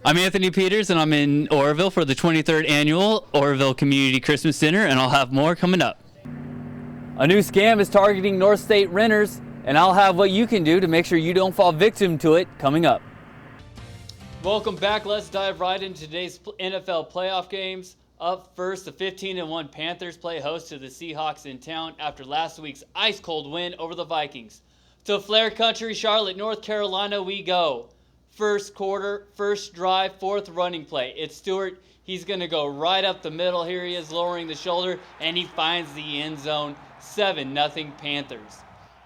I'm Anthony Peters, and I'm in Oroville for the 23rd Annual Oroville Community Christmas Dinner, and I'll have more coming up. A new scam is targeting North State renters, and I'll have what you can do to make sure you don't fall victim to it coming up. Welcome back. Let's dive right into today's NFL playoff games. Up first, the 15-1 Panthers play host to the Seahawks in town after last week's ice-cold win over the Vikings. To Flair Country, Charlotte, North Carolina, we go. First quarter, first drive, fourth running play. It's Stewart. He's going to go right up the middle. Here he is lowering the shoulder, and he finds the end zone. 7-0 Panthers.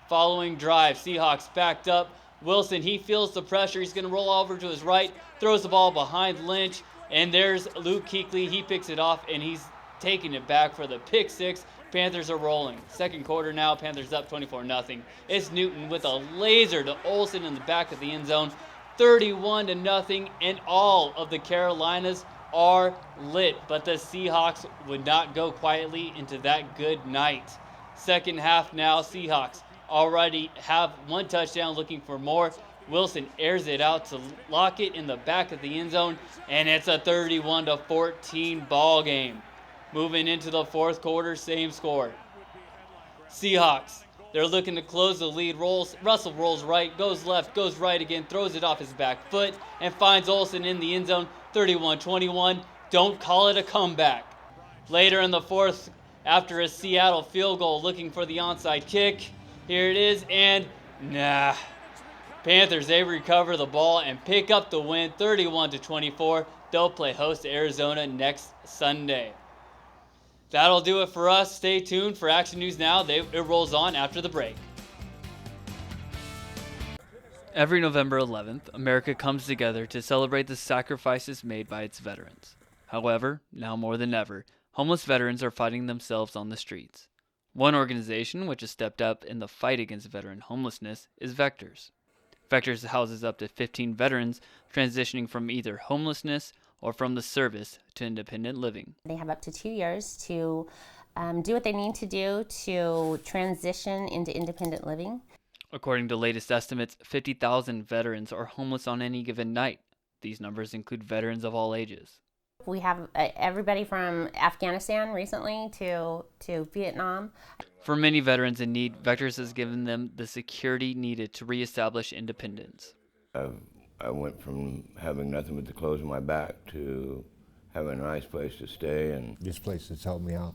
Following drive, Seahawks backed up. Wilson, he feels the pressure. He's going to roll over to his right, throws the ball behind Lynch, and there's Luke Kuechly. He picks it off, and he's taking it back for the pick six. Panthers are rolling. Second quarter now, Panthers up 24-0. It's Newton with a laser to Olsen in the back of the end zone. 31-0, and all of the Carolinas are lit, but the Seahawks would not go quietly into that good night. Second half now, Seahawks already have one touchdown, looking for more. Wilson airs it out to Lockett in the back of the end zone, and it's a 31-14 ball game. Moving into the fourth quarter, same score. Seahawks, they're looking to close the lead. Russell rolls right, goes left, goes right again, throws it off his back foot, and finds Olsen in the end zone. 31-21. Don't call it a comeback. Later in the fourth, after a Seattle field goal, looking for the onside kick. Here it is, and nah. Panthers, they recover the ball and pick up the win, 31-24. They'll play host to Arizona next Sunday. That'll do it for us. Stay tuned for Action News Now. It rolls on after the break. Every November 11th, America comes together to celebrate the sacrifices made by its veterans. However, now more than ever, homeless veterans are fighting themselves on the streets. One organization which has stepped up in the fight against veteran homelessness is Vectors. Vectors houses up to 15 veterans transitioning from either homelessness or from the service to independent living. They have up to 2 years to do what they need to do to transition into independent living. According to latest estimates, 50,000 veterans are homeless on any given night. These numbers include veterans of all ages. We have everybody from Afghanistan recently to Vietnam. For many veterans in need, Vectors has given them the security needed to reestablish independence. I went from having nothing but the clothes on my back to having a nice place to stay. And this place has helped me out.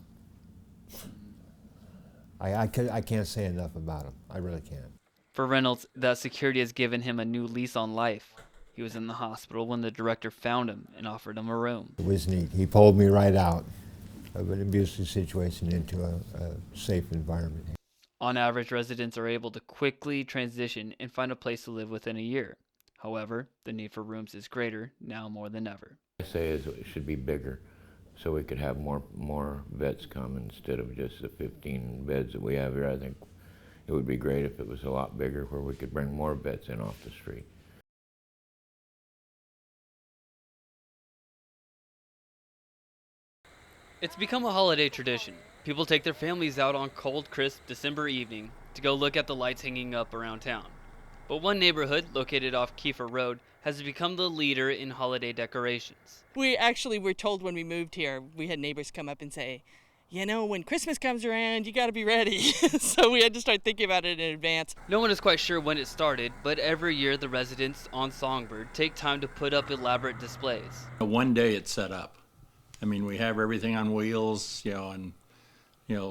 I can't say enough about them. I really can't. For Reynolds, that security has given him a new lease on life. He was in the hospital when the director found him and offered him a room. It was neat. He pulled me right out of an abusive situation into a safe environment. On average, residents are able to quickly transition and find a place to live within a year. However, the need for rooms is greater now more than ever. I say is it should be bigger so we could have more vets come instead of just the 15 beds that we have here. I think it would be great if it was a lot bigger where we could bring more vets in off the street. It's become a holiday tradition. People take their families out on cold, crisp December evening to go look at the lights hanging up around town. But one neighborhood, located off Kiefer Road, has become the leader in holiday decorations. We actually were told when we moved here, we had neighbors come up and say, you know, when Christmas comes around, you got to be ready. So we had to start thinking about it in advance. No one is quite sure when it started, but every year the residents on Songbird take time to put up elaborate displays. One day it's set up. I mean, we have everything on wheels, and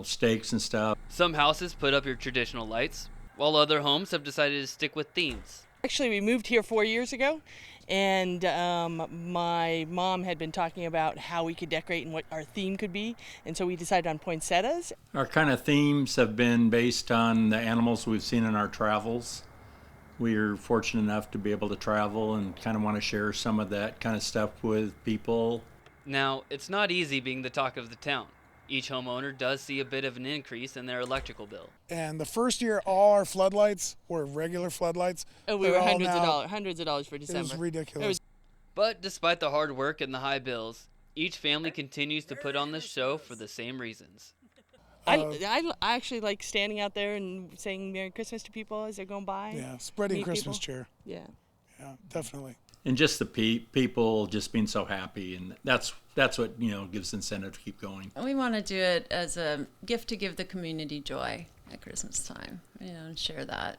stakes and stuff. Some houses put up your traditional lights, while other homes have decided to stick with themes. Actually, we moved here 4 years ago, and my mom had been talking about how we could decorate and what our theme could be, and so we decided on poinsettias. Our kind of themes have been based on the animals we've seen in our travels. We are fortunate enough to be able to travel and kind of want to share some of that kind of stuff with people. Now, it's not easy being the talk of the town. Each homeowner does see a bit of an increase in their electrical bill. And the first year, all our floodlights were regular floodlights. Oh, we were hundreds of dollars for December. It was ridiculous. But despite the hard work and the high bills, each family continues to put on this show for the same reasons. I actually like standing out there and saying Merry Christmas to people as they're going by. Yeah, spreading Christmas cheer. Yeah. Yeah, definitely. and just the people just being so happy, and that's what gives incentive to keep going. We want to do it as a gift to give the community joy at Christmas time, and share that.